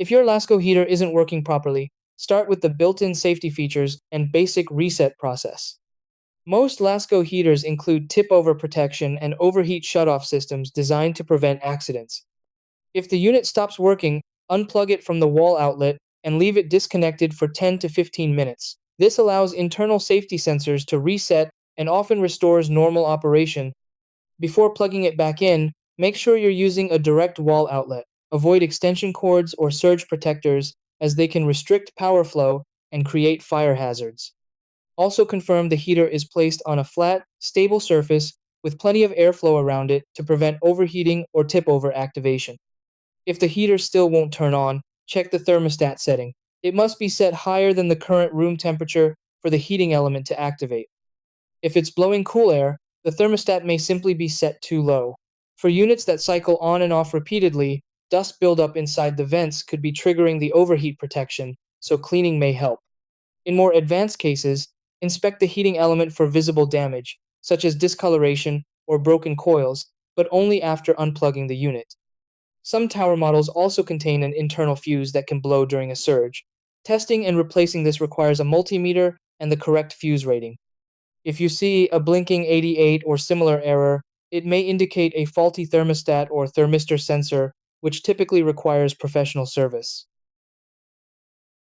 If your Lasko heater isn't working properly, start with the built-in safety features and basic reset process. Most Lasko heaters include tip-over protection and overheat shutoff systems designed to prevent accidents. If the unit stops working, unplug it from the wall outlet and leave it disconnected for 10 to 15 minutes. This allows internal safety sensors to reset and often restores normal operation. Before plugging it back in, make sure you're using a direct wall outlet. Avoid extension cords or surge protectors as they can restrict power flow and create fire hazards. Also confirm the heater is placed on a flat, stable surface with plenty of airflow around it to prevent overheating or tip-over activation. If the heater still won't turn on, check the thermostat setting. It must be set higher than the current room temperature for the heating element to activate. If it's blowing cool air, the thermostat may simply be set too low. For units that cycle on and off repeatedly, dust buildup inside the vents could be triggering the overheat protection, so cleaning may help. In more advanced cases, inspect the heating element for visible damage, such as discoloration or broken coils, but only after unplugging the unit. Some tower models also contain an internal fuse that can blow during a surge. Testing and replacing this requires a multimeter and the correct fuse rating. If you see a blinking 88 or similar error, it may indicate a faulty thermostat or thermistor sensor, which typically requires professional service.